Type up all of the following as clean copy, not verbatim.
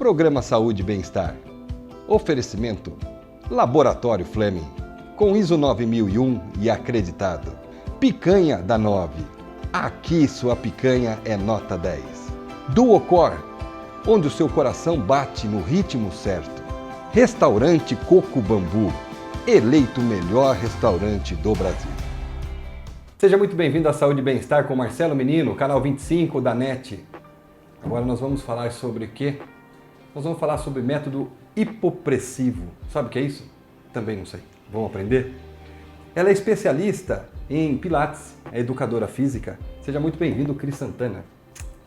Programa Saúde e Bem-Estar. Oferecimento Laboratório Fleming, com ISO 9001 e acreditado. Picanha da 9. Aqui sua picanha é nota 10. Duocor, onde o seu coração bate no ritmo certo. Restaurante Coco Bambu, eleito o melhor restaurante do Brasil. Seja muito bem-vindo à Saúde e Bem-Estar com Marcelo Menino, canal 25 da NET. Agora nós vamos falar sobre o quê? Nós vamos falar sobre método hipopressivo. Sabe o que é isso? Também não sei. Vamos aprender? Ela é especialista em Pilates, é educadora física. Seja muito bem-vindo, Cris Santana.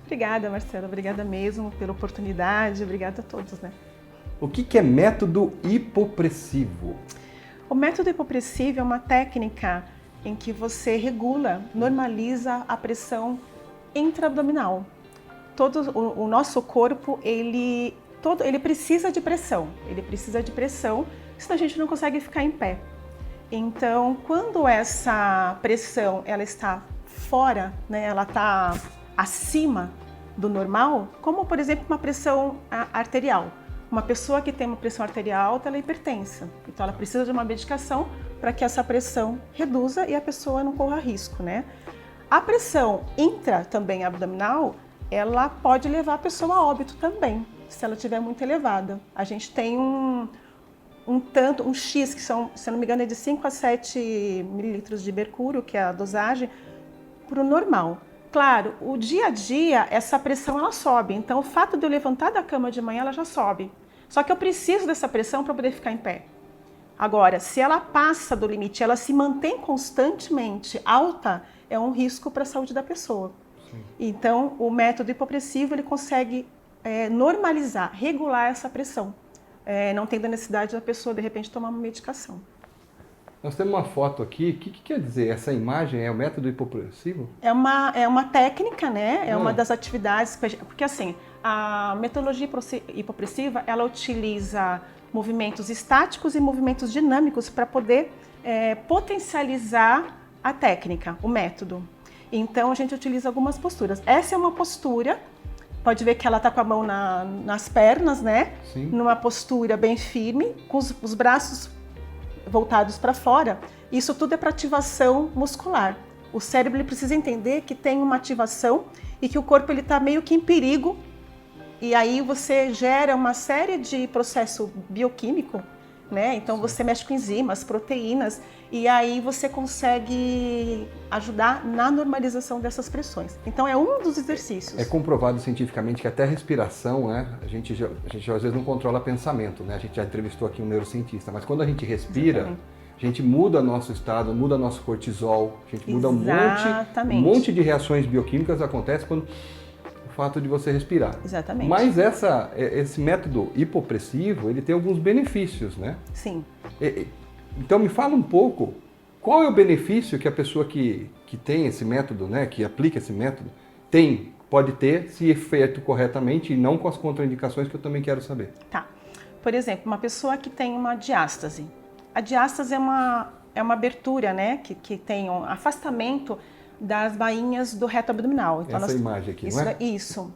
Obrigada, Marcelo. Obrigada mesmo pela oportunidade. Obrigada a todos, né? O que é método hipopressivo? O método hipopressivo é uma técnica em que você regula, normaliza a pressão intraabdominal. O nosso corpo, ele precisa de pressão. Ele precisa de pressão, senão a gente não consegue ficar em pé. Então, quando essa pressão ela está fora, né, ela está acima do normal, como por exemplo uma pressão arterial. Uma pessoa que tem uma pressão arterial alta, ela é hipertensa. Então ela precisa de uma medicação para que essa pressão reduza e a pessoa não corra risco, né? A pressão também abdominal, ela pode levar a pessoa a óbito também, se ela estiver muito elevada. A gente tem um X, que são, se não me engano, é de 5 a 7 mililitros de mercúrio, que é a dosagem, para o normal. Claro, o dia a dia, essa pressão ela sobe, então o fato de eu levantar da cama de manhã, ela já sobe. Só que eu preciso dessa pressão para poder ficar em pé. Agora, se ela passa do limite, ela se mantém constantemente alta, é um risco para a saúde da pessoa. Sim. Então, o método hipopressivo, ele consegue normalizar, regular essa pressão, não tendo a necessidade da pessoa, de repente, tomar uma medicação. Nós temos uma foto aqui, o que quer dizer? Essa imagem é o método hipopressivo? É uma técnica, né? É uma das atividades, porque assim, a metodologia hipopressiva, ela utiliza movimentos estáticos e movimentos dinâmicos para poder potencializar a técnica, o método. Então, a gente utiliza algumas posturas. Essa é uma postura, pode ver que ela está com a mão nas pernas, né? Sim. Numa postura bem firme, com os braços voltados para fora. Isso tudo é para ativação muscular. O cérebro ele precisa entender que tem uma ativação e que o corpo ele está meio que em perigo. E aí você gera uma série de processo bioquímico, né? Então Sim. Você mexe com enzimas, proteínas, e aí você consegue ajudar na normalização dessas pressões. Então é um dos exercícios. É comprovado cientificamente que até a respiração, né? A gente às vezes não controla pensamento, né? A gente já entrevistou aqui um neurocientista, mas quando a gente respira, Exatamente. A gente muda nosso estado, muda nosso cortisol, a gente muda um monte de reações bioquímicas acontece quando o fato de você respirar. Exatamente. Mas esse método hipopressivo, ele tem alguns benefícios, né? Sim. Então me fala um pouco, qual é o benefício que a pessoa que tem esse método, né, que aplica esse método, pode ter se feito corretamente e não com as contraindicações que eu também quero saber. Tá. Por exemplo, uma pessoa que tem uma diástase. A diástase é uma abertura, né, que tem um afastamento das bainhas do reto abdominal. Então, essa imagem aqui, não é? Isso.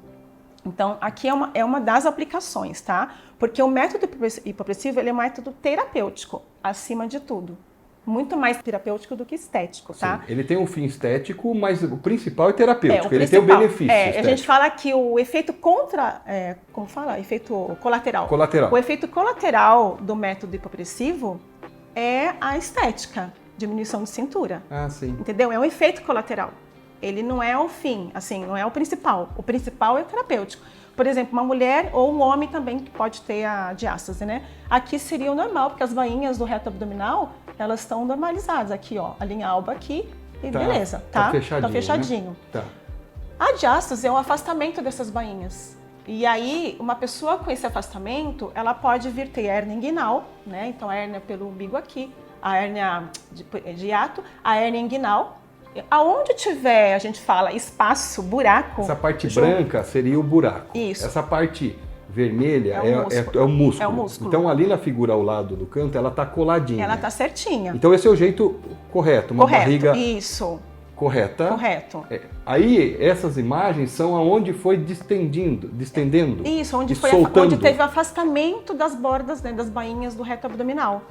Então, aqui é uma das aplicações, tá? Porque o método hipopressivo, ele é um método terapêutico, acima de tudo. Muito mais terapêutico do que estético, tá? Sim, ele tem um fim estético, mas o principal é terapêutico, ele tem o benefício estético. A gente fala que o efeito efeito colateral. O efeito colateral do método hipopressivo é a estética, diminuição de cintura. Ah, sim. Entendeu? É um efeito colateral. Ele não é o fim, assim, não é o principal. O principal é terapêutico. Por exemplo, uma mulher ou um homem também que pode ter a diástase, né? Aqui seria o normal, porque as bainhas do reto abdominal, elas estão normalizadas. Aqui, ó, a linha alba aqui e beleza, tá? Tá fechadinho. Né? Tá. A diástase é um afastamento dessas bainhas. E aí, uma pessoa com esse afastamento, ela pode vir ter hérnia inguinal, né? Então, a hérnia pelo umbigo aqui, a hérnia de hiato, a hérnia inguinal. Aonde tiver, a gente fala, espaço, buraco... Essa parte branca seria o buraco. Isso. Essa parte vermelha é o músculo. É o músculo. Então, ali na figura ao lado do canto, ela está coladinha. Ela está certinha. Então, esse é o jeito correto. Uma barriga isso. correta. Correto. Aí essas imagens são aonde foi distendendo. Isso, onde, onde teve afastamento das bordas, né, das bainhas do reto abdominal.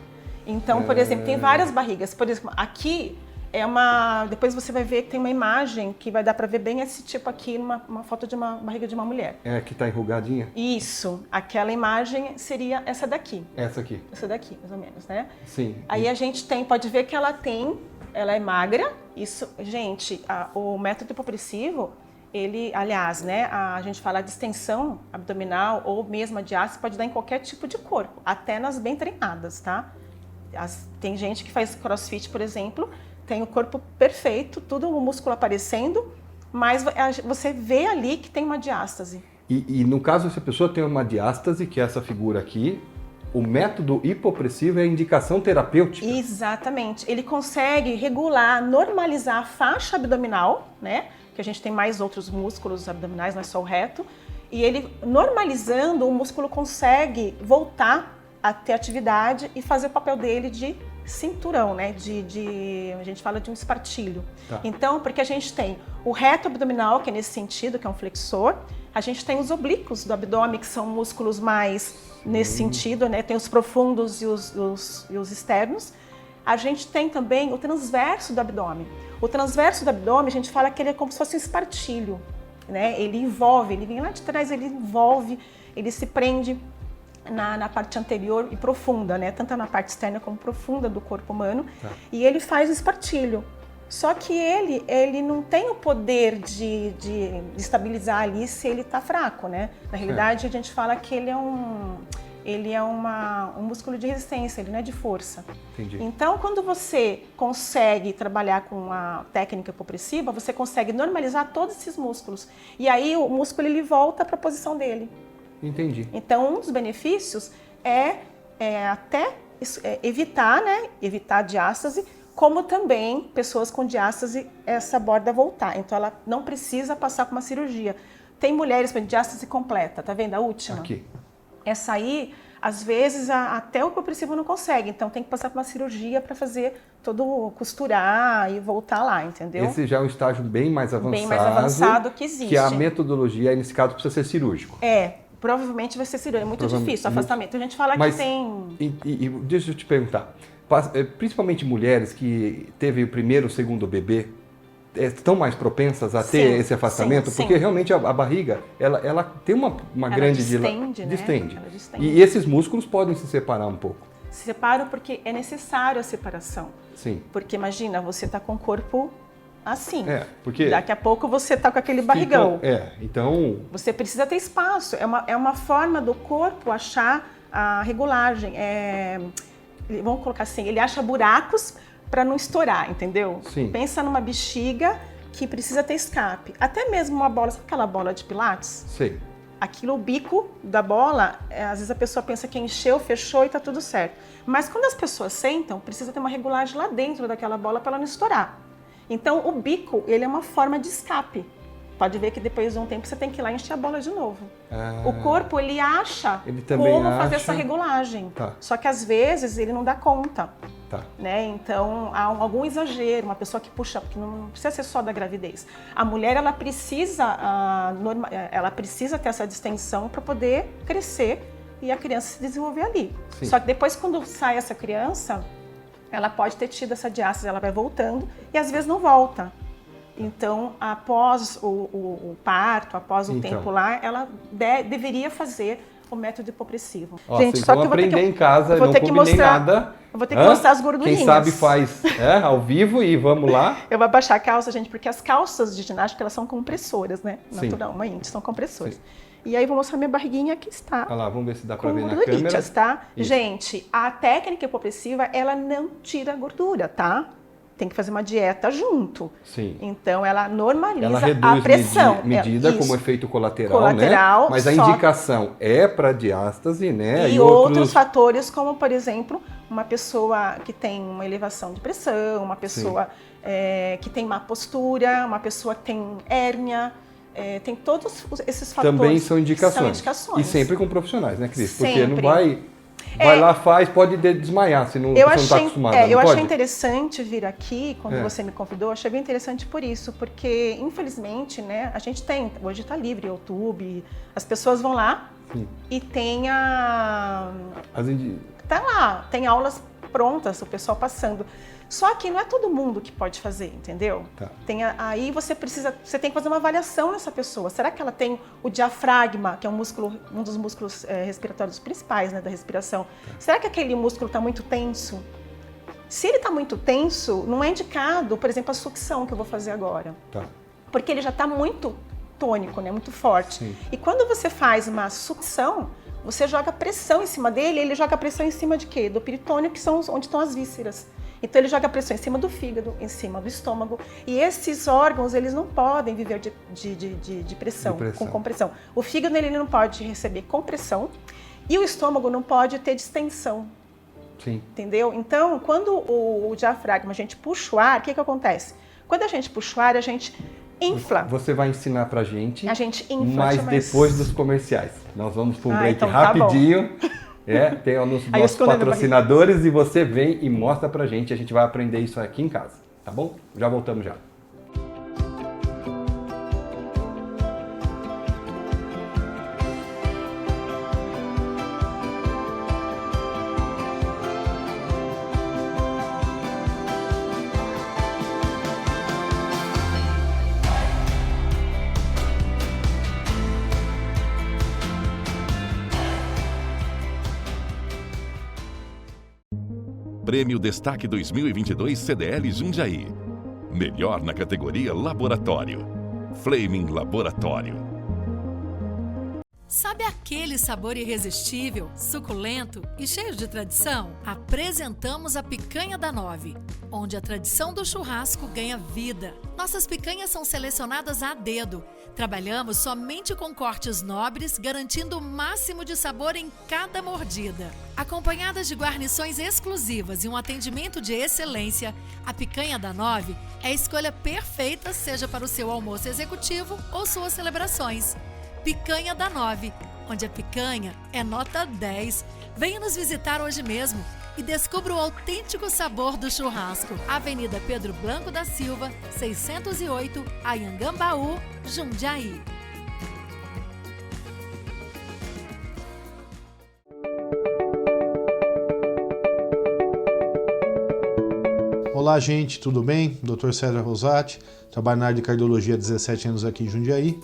Então, por exemplo, tem várias barrigas. Por exemplo, aqui é uma... Depois você vai ver que tem uma imagem que vai dar para ver bem esse tipo aqui, uma foto de uma barriga de uma mulher. É, que tá enrugadinha? Isso. Aquela imagem seria essa daqui. Essa aqui. Essa daqui, mais ou menos, né? Sim. Aí a gente pode ver que ela é magra. Isso, gente, o método hipopressivo, ele, aliás, né, a gente fala de distensão abdominal ou mesmo a diástase pode dar em qualquer tipo de corpo, até nas bem treinadas, tá? Tem gente que faz crossfit, por exemplo, tem o corpo perfeito, tudo o músculo aparecendo, mas você vê ali que tem uma diástase. E no caso, se a pessoa tem uma diástase, que é essa figura aqui, o método hipopressivo é a indicação terapêutica? Exatamente. Ele consegue regular, normalizar a faixa abdominal, né? Que a gente tem mais outros músculos abdominais, não é só o reto. E ele, normalizando, o músculo consegue voltar a ter atividade e fazer o papel dele de cinturão, né? A gente fala de um espartilho. Tá. Então, porque a gente tem o reto abdominal, que é nesse sentido, que é um flexor. A gente tem os oblíquos do abdômen, que são músculos mais nesse sentido, né? Tem os profundos e os externos. A gente tem também o transverso do abdômen. O transverso do abdômen, a gente fala que ele é como se fosse um espartilho, né? Ele envolve, ele vem lá de trás, ele envolve, ele se prende na parte anterior e profunda, né? Tanto na parte externa como profunda do corpo humano. Tá. E ele faz o espartilho. Só que ele não tem o poder de estabilizar ali se ele está fraco, né? Na realidade, a gente fala que ele é um músculo de resistência, ele não é de força. Entendi. Então, quando você consegue trabalhar com a técnica hipopressiva, você consegue normalizar todos esses músculos. E aí o músculo ele volta para a posição dele. Entendi. Então, um dos benefícios é até evitar, né? Evitar a diástase, como também pessoas com diástase, essa borda voltar. Então, ela não precisa passar por uma cirurgia. Tem mulheres com diástase completa, tá vendo a última? Aqui. Essa aí, às vezes, até o hipopressivo não consegue. Então, tem que passar por uma cirurgia para fazer costurar e voltar lá, entendeu? Esse já é um estágio bem mais avançado. Bem mais avançado que existe. Que a metodologia, nesse caso, precisa ser cirúrgico. Provavelmente vai ser cirúrgico. É muito difícil o afastamento. A gente fala que tem... Deixa eu te perguntar. Principalmente mulheres que teve o primeiro ou segundo bebê, estão mais propensas a ter esse afastamento? Porque realmente a barriga, ela tem uma grande... Distende, né? Distende. Ela distende. E esses músculos podem se separar um pouco. Se separam porque é necessário a separação. Sim. Porque imagina, você está com o corpo assim. Porque... Daqui a pouco você está com aquele barrigão. Então... Você precisa ter espaço. É uma forma do corpo achar a regulagem. Vamos colocar assim, ele acha buracos para não estourar, entendeu? Sim. Pensa numa bexiga que precisa ter escape. Até mesmo uma bola, sabe aquela bola de pilates? Sim. Aquilo, o bico da bola, às vezes a pessoa pensa que encheu, fechou e tá tudo certo. Mas quando as pessoas sentam, precisa ter uma regulagem lá dentro daquela bola para ela não estourar. Então o bico, ele é uma forma de escape. Pode ver que depois de um tempo você tem que ir lá e encher a bola de novo. O corpo, ele acha como fazer essa regulagem. Tá. Só que às vezes ele não dá conta. Tá. Né? Então há algum exagero, uma pessoa que puxa, porque não precisa ser só da gravidez. A mulher, ela precisa ter essa distensão para poder crescer e a criança se desenvolver ali. Sim. Só que depois, quando sai essa criança, ela pode ter tido essa diástase, ela vai voltando e às vezes não volta. Então, após o parto, após o tempo lá, ela deveria fazer o método hipopressivo. Gente, só que eu vou aprender em casa, eu não combinei nada. Eu vou ter que mostrar as gordurinhas. Quem sabe faz ao vivo e vamos lá. Eu vou abaixar a calça, gente, porque as calças de ginástica, elas são compressoras, né? Sim. Naturalmente, são compressoras. Sim. E aí, vou mostrar minha barriguinha, que está. Olha lá, vamos ver se dá pra ver na câmera. Tá? Gente, a técnica hipopressiva, ela não tira gordura, tá? Tem que fazer uma dieta junto. Sim. Então, ela normaliza ela reduz a pressão. medida como efeito colateral, né? Mas a indicação é para diástase, né? E outros fatores, como, por exemplo, uma pessoa que tem uma elevação de pressão, uma pessoa que tem má postura, uma pessoa que tem hérnia. Tem todos esses fatores. Também são indicações. São indicações. E sempre com profissionais, né, Cris? Sempre. Porque não vai... vai lá, faz, pode desmaiar se não está acostumado. Eu pode? achei interessante vir aqui, quando você me convidou, achei bem interessante por isso, porque infelizmente, né, a gente tem, hoje está livre, YouTube, as pessoas vão lá e tem tá lá, tem aulas prontas, o pessoal passando. Só que não é todo mundo que pode fazer, entendeu? Tá. Aí você tem que fazer uma avaliação nessa pessoa. Será que ela tem o diafragma, que é um dos músculos respiratórios principais, né, da respiração? Tá. Será que aquele músculo está muito tenso? Se ele está muito tenso, não é indicado, por exemplo, a sucção que eu vou fazer agora. Tá. Porque ele já está muito tônico, né, muito forte. Sim. E quando você faz uma sucção, você joga pressão em cima dele, ele joga pressão em cima de quê? Do peritônio, que são onde estão as vísceras. Então ele joga pressão em cima do fígado, em cima do estômago. E esses órgãos, eles não podem viver de pressão, com compressão. O fígado, ele não pode receber compressão e o estômago não pode ter distensão. Sim. Entendeu? Então, quando o diafragma, a gente puxa o ar, o que acontece? Quando a gente puxa o ar, a gente infla. Você vai ensinar pra gente. A gente infla. Mas depois dos comerciais. Nós vamos para um break então, rapidinho. Tem os nossos patrocinadores e você vem e mostra pra gente. A gente vai aprender isso aqui em casa, tá bom? Já voltamos já. Prêmio Destaque 2022 CDL Jundiaí. Melhor na categoria Laboratório. Flaming Laboratório. Sabe aquele sabor irresistível, suculento e cheio de tradição? Apresentamos a Picanha da 9, onde a tradição do churrasco ganha vida. Nossas picanhas são selecionadas a dedo. Trabalhamos somente com cortes nobres, garantindo o máximo de sabor em cada mordida. Acompanhadas de guarnições exclusivas e um atendimento de excelência, a Picanha da 9 é a escolha perfeita, seja para o seu almoço executivo ou suas celebrações. Picanha da 9, onde a picanha é nota 10. Venha nos visitar hoje mesmo e descubra o autêntico sabor do churrasco. Avenida Pedro Blanco da Silva, 608, Anhangambaú, Jundiaí. Olá, gente, tudo bem? Dr. César Rosati, trabalho na área de cardiologia há 17 anos aqui em Jundiaí.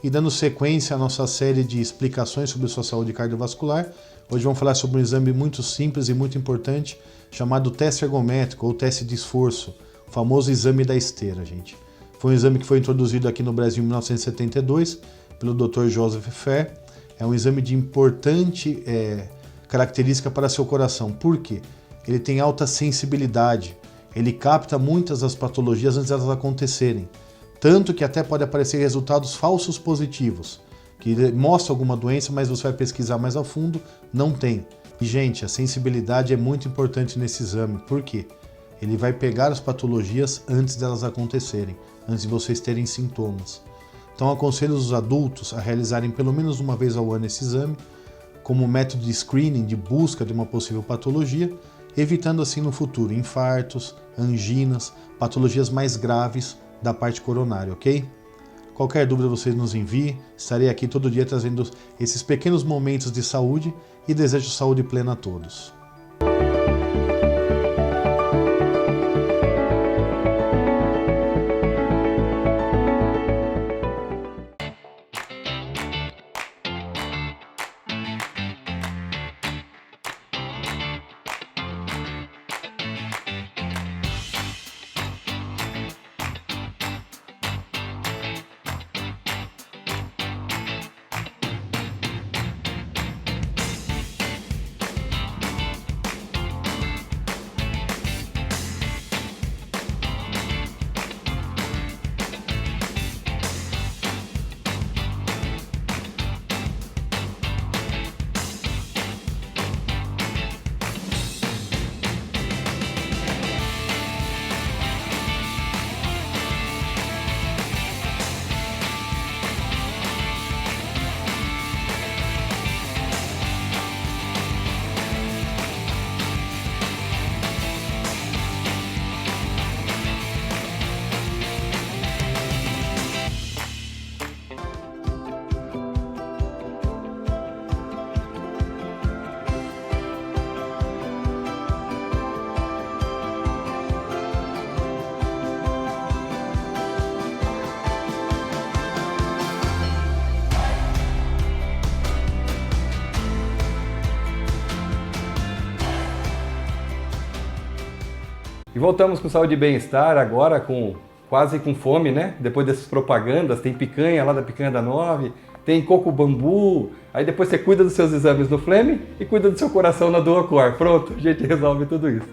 E dando sequência à nossa série de explicações sobre sua saúde cardiovascular, hoje vamos falar sobre um exame muito simples e muito importante, chamado teste ergométrico ou teste de esforço, o famoso exame da esteira, gente. Foi um exame que foi introduzido aqui no Brasil em 1972 pelo Dr. Joseph Fair. É um exame de importante característica para seu coração. Por quê? Ele tem alta sensibilidade, ele capta muitas das patologias antes de elas acontecerem. Tanto que até pode aparecer resultados falsos positivos, que mostram alguma doença, mas você vai pesquisar mais a fundo, não tem. E, gente, a sensibilidade é muito importante nesse exame. Por quê? Ele vai pegar as patologias antes delas acontecerem, antes de vocês terem sintomas. Então, aconselho os adultos a realizarem pelo menos uma vez ao ano esse exame, como método de screening, de busca de uma possível patologia, evitando assim no futuro infartos, anginas, patologias mais graves da parte coronária, ok? Qualquer dúvida vocês nos enviem, estarei aqui todo dia trazendo esses pequenos momentos de saúde e desejo saúde plena a todos. E voltamos com saúde e bem-estar agora quase com fome, né? Depois dessas propagandas, tem picanha lá da Picanha da 9, tem coco bambu, aí depois você cuida dos seus exames no Flemme e cuida do seu coração na Duocor. Pronto, a gente resolve tudo isso.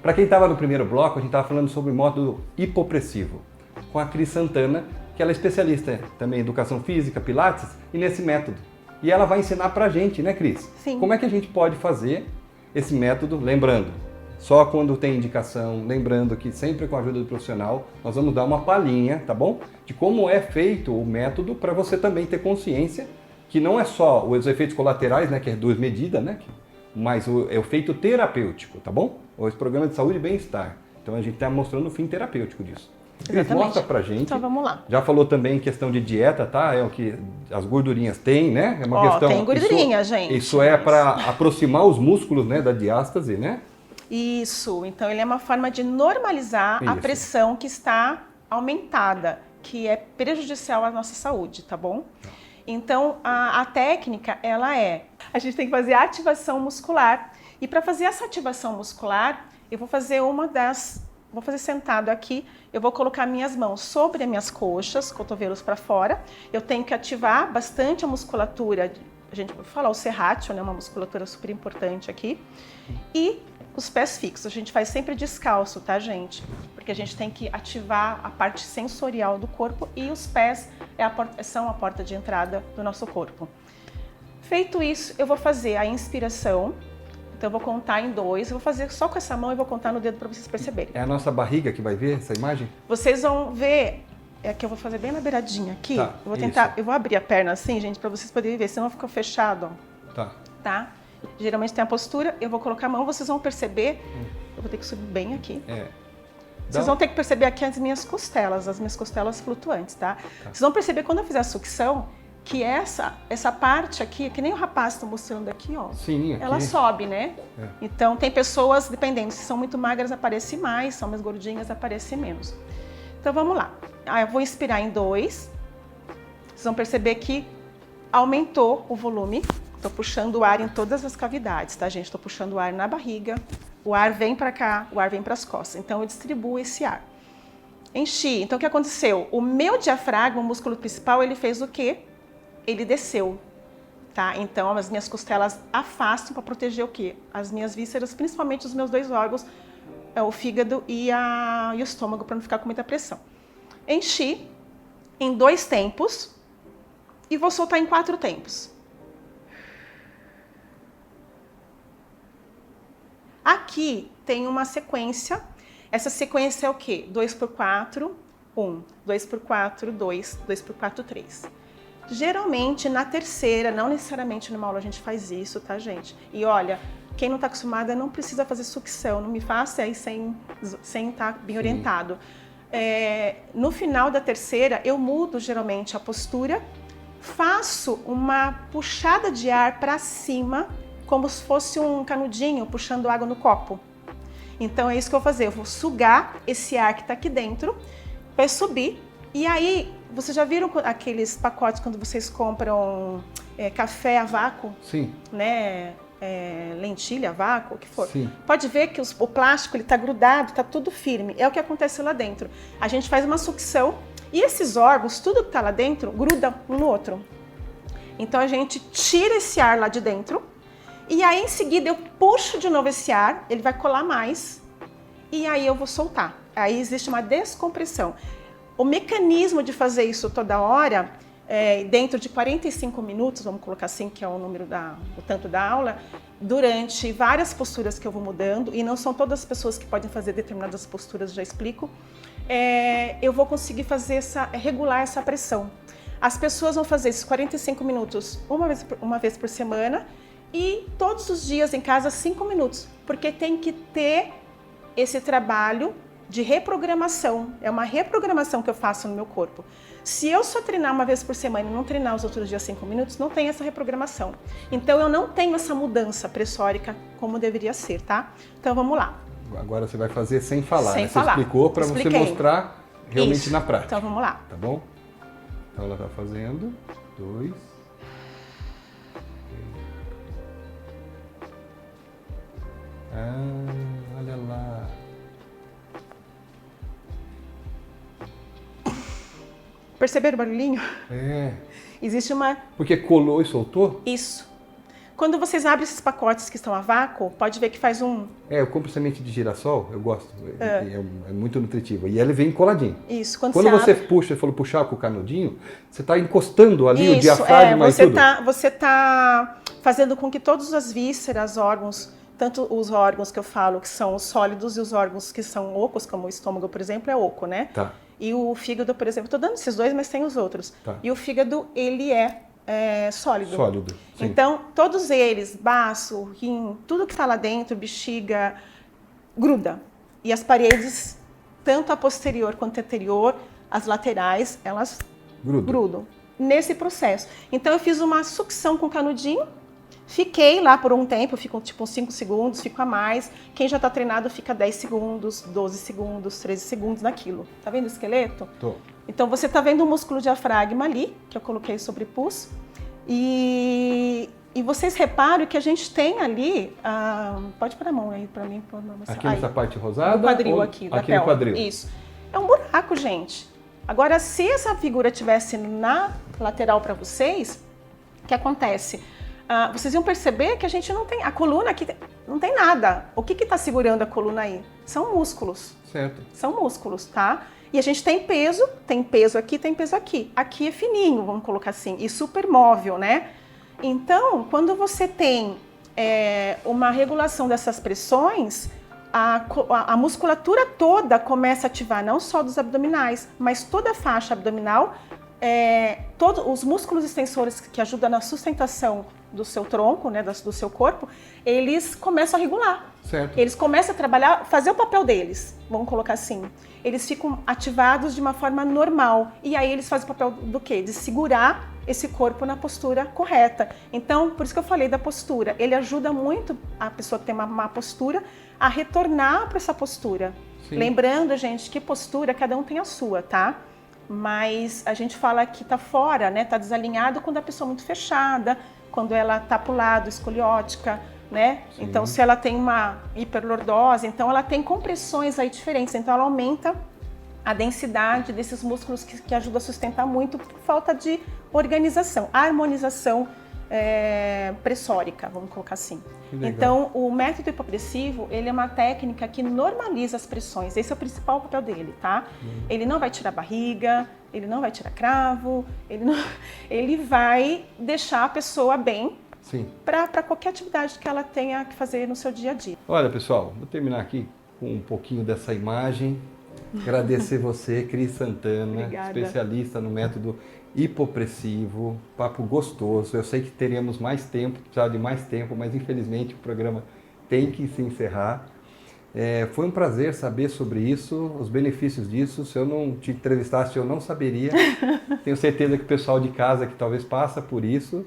Para quem estava no primeiro bloco, a gente estava falando sobre o método hipopressivo, com a Cris Santana, que ela é especialista também em educação física, pilates, e nesse método. E ela vai ensinar pra gente, né, Cris? Sim. Como é que a gente pode fazer esse método, lembrando, só quando tem indicação, lembrando que sempre com a ajuda do profissional, nós vamos dar uma palhinha, tá bom? De como é feito o método para você também ter consciência que não é só os efeitos colaterais, né, que é duas medidas, né, mas o efeito terapêutico, tá bom? Esse programa de saúde e bem-estar. Então a gente está mostrando o fim terapêutico disso. Cris, mostra pra gente. Então vamos lá. Já falou também em questão de dieta, tá? É o que as gordurinhas têm, né? É uma questão. Tem gordurinha, gente. Isso é para aproximar os músculos, né, da diástase, né? Isso. Então ele é uma forma de normalizar a pressão que está aumentada, que é prejudicial à nossa saúde, tá bom? Então a técnica, a gente tem que fazer ativação muscular. E para fazer essa ativação muscular, eu vou fazer vou fazer sentado aqui, eu vou colocar minhas mãos sobre as minhas coxas, cotovelos para fora. Eu tenho que ativar bastante a musculatura, a gente vai falar o serrátil, né, uma musculatura super importante aqui. E os pés fixos, a gente faz sempre descalço, tá, gente? Porque a gente tem que ativar a parte sensorial do corpo e os pés são a porta de entrada do nosso corpo. Feito isso, eu vou fazer a inspiração. Então eu vou contar em 2, eu vou fazer só com essa mão e vou contar no dedo para vocês perceberem. É a nossa barriga que vai ver essa imagem? Vocês vão ver, é que eu vou fazer bem na beiradinha aqui. Tá, eu vou tentar, eu vou abrir a perna assim, gente, para vocês poderem ver, senão ficou fechado, ó. Tá. Tá? Geralmente tem a postura, eu vou colocar a mão, vocês vão perceber, eu vou ter que subir bem aqui. Vocês vão ter que perceber aqui as minhas costelas flutuantes, tá? Vocês vão perceber quando eu fizer a sucção, que essa parte aqui, que nem o rapaz está mostrando aqui, ó. Sim, aqui. Ela sobe, né? Então tem pessoas, dependendo, se são muito magras, aparece mais, são mais gordinhas, aparece menos. Então vamos lá. Eu vou inspirar em 2. Vocês vão perceber que aumentou o volume. Estou puxando o ar em todas as cavidades, tá, gente? Estou puxando o ar na barriga, o ar vem para cá, o ar vem para as costas. Então eu distribuo esse ar. Enchi. Então o que aconteceu? O meu diafragma, o músculo principal, ele fez o quê? Ele desceu, tá? Então as minhas costelas afastam para proteger o quê? As minhas vísceras, principalmente os meus 2 órgãos, o fígado e o estômago, para não ficar com muita pressão. Enchi em 2 tempos e vou soltar em 4 tempos. Aqui tem uma sequência. Essa sequência é o quê? 2 por 4, 1, 2 por 4, 2, 2 por 4, 3. Geralmente, na terceira, não necessariamente numa aula a gente faz isso, tá, gente? E olha, quem não está acostumada não precisa fazer sucção, não me faça aí sem estar bem orientado. No final da terceira, eu mudo geralmente a postura, faço uma puxada de ar para cima, como se fosse um canudinho puxando água no copo. Então é isso que eu vou fazer, eu vou sugar esse ar que está aqui dentro, vai subir, e aí, vocês já viram aqueles pacotes quando vocês compram café a vácuo? Sim. Né? Lentilha a vácuo, o que for. Sim. Pode ver que o plástico está grudado, está tudo firme. É o que acontece lá dentro. A gente faz uma sucção e esses órgãos, tudo que está lá dentro, gruda um no outro. Então a gente tira esse ar lá de dentro e aí em seguida eu puxo de novo esse ar, ele vai colar mais e aí eu vou soltar. Aí existe uma descompressão. O mecanismo de fazer isso toda hora, dentro de 45 minutos, vamos colocar assim, que é o número o tanto da aula, durante várias posturas que eu vou mudando, e não são todas as pessoas que podem fazer determinadas posturas, já explico, eu vou conseguir regular essa pressão. As pessoas vão fazer esses 45 minutos uma vez por semana e todos os dias em casa 5 minutos, porque tem que ter esse trabalho de reprogramação. É uma reprogramação que eu faço no meu corpo. Se eu só treinar uma vez por semana e não treinar os outros dias 5 minutos, não tem essa reprogramação. Então eu não tenho essa mudança pressórica como deveria ser, tá? Então vamos lá. Agora você vai fazer sem falar, sem né? falar. Você explicou para você mostrar realmente isso. Na prática. Então vamos lá. Tá bom? Então ela tá fazendo 2. Olha lá. Perceberam o barulhinho? É. Existe uma... Porque colou e soltou? Isso. Quando vocês abrem esses pacotes que estão a vácuo, pode ver que faz um... Eu compro semente de girassol, eu gosto. É muito nutritivo. E ele vem coladinho. Isso. Quando você abre... puxa, você falou puxar com o canudinho, você está encostando ali o diafragma e tudo. Você tá fazendo com que todas as vísceras, órgãos, tanto os órgãos que eu falo que são sólidos e os órgãos que são ocos, como o estômago, por exemplo, é oco, né? Tá. E o fígado, por exemplo, estou dando esses dois, mas tem os outros. Tá. E o fígado, ele é sólido. Sólido, sim. Então, todos eles, baço, rim, tudo que está lá dentro, bexiga, gruda. E as paredes, tanto a posterior quanto a anterior, as laterais, elas grudam nesse processo. Então, eu fiz uma sucção com o canudinho, fiquei lá por um tempo, fico tipo uns 5 segundos, fico a mais. Quem já está treinado fica 10 segundos, 12 segundos, 13 segundos naquilo. Tá vendo o esqueleto? Tô. Então, você está vendo o músculo diafragma ali, que eu coloquei sobre pulso. E vocês reparam que a gente tem ali... pode pôr a mão aí para mim. Aqui nessa parte rosada? No quadril aqui, da aqui no quadril. Isso. É um buraco, gente. Agora, se essa figura tivesse na lateral para vocês, o que acontece? Vocês iam perceber que a gente não tem... A coluna aqui não tem nada. O que está segurando a coluna aí? São músculos. Certo. São músculos, tá? E a gente tem peso aqui, tem peso aqui. Aqui é fininho, vamos colocar assim, e super móvel, né? Então, quando você tem uma regulação dessas pressões, a musculatura toda começa a ativar, não só dos abdominais, mas toda a faixa abdominal, todos os músculos extensores que ajudam na sustentação do seu tronco, né, do seu corpo, eles começam a regular. Certo. Eles começam a trabalhar, fazer o papel deles, vamos colocar assim. Eles ficam ativados de uma forma normal. E aí eles fazem o papel do quê? De segurar esse corpo na postura correta. Então, por isso que eu falei da postura. Ele ajuda muito a pessoa que tem uma má postura a retornar para essa postura. Sim. Lembrando, gente, que postura, cada um tem a sua, tá? Mas a gente fala que tá fora, né? Tá desalinhado quando a pessoa é muito fechada, quando ela tá pro lado, escoliótica, né? Sim. Então, se ela tem uma hiperlordose, então ela tem compressões aí diferentes. Então, ela aumenta a densidade desses músculos que ajuda a sustentar muito por falta de organização, harmonização pressórica, vamos colocar assim. Então, o método hipopressivo, ele é uma técnica que normaliza as pressões. Esse é o principal papel dele, tá? Ele não vai tirar barriga, ele não vai tirar cravo, ele vai deixar a pessoa bem para qualquer atividade que ela tenha que fazer no seu dia a dia. Olha, pessoal, vou terminar aqui com um pouquinho dessa imagem. Agradecer você, Cris Santana, especialista no método hipopressivo, papo gostoso. Eu sei que teríamos mais tempo, precisava de mais tempo, mas infelizmente o programa tem que se encerrar. Foi um prazer saber sobre isso, os benefícios disso. Se eu não te entrevistasse, eu não saberia. Tenho certeza que o pessoal de casa que talvez passa por isso,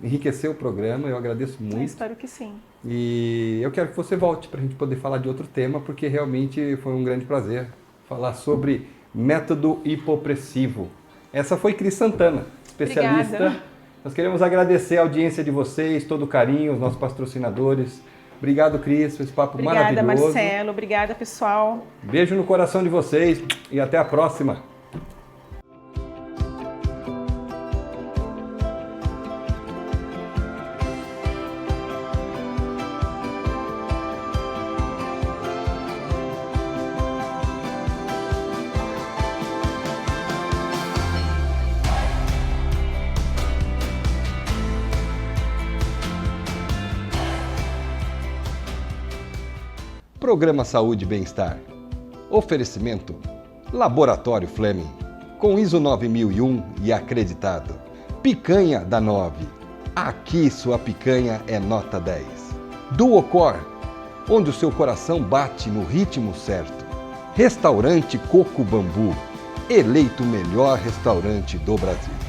enriqueceu o programa, eu agradeço muito. Eu espero que sim. E eu quero que você volte para a gente poder falar de outro tema, porque realmente foi um grande prazer falar sobre método hipopressivo. Essa foi Cris Santana, especialista. Obrigada. Nós queremos agradecer a audiência de vocês, todo o carinho, os nossos patrocinadores. Obrigado, Cris, foi esse papo maravilhoso. Obrigada, Marcelo. Obrigada, pessoal. Beijo no coração de vocês e até a próxima. Programa Saúde e Bem-Estar. Oferecimento Laboratório Fleming, com ISO 9001 e acreditado. Picanha da 9. Aqui sua picanha é nota 10. Duocor, onde o seu coração bate no ritmo certo. Restaurante Coco Bambu, eleito o melhor restaurante do Brasil.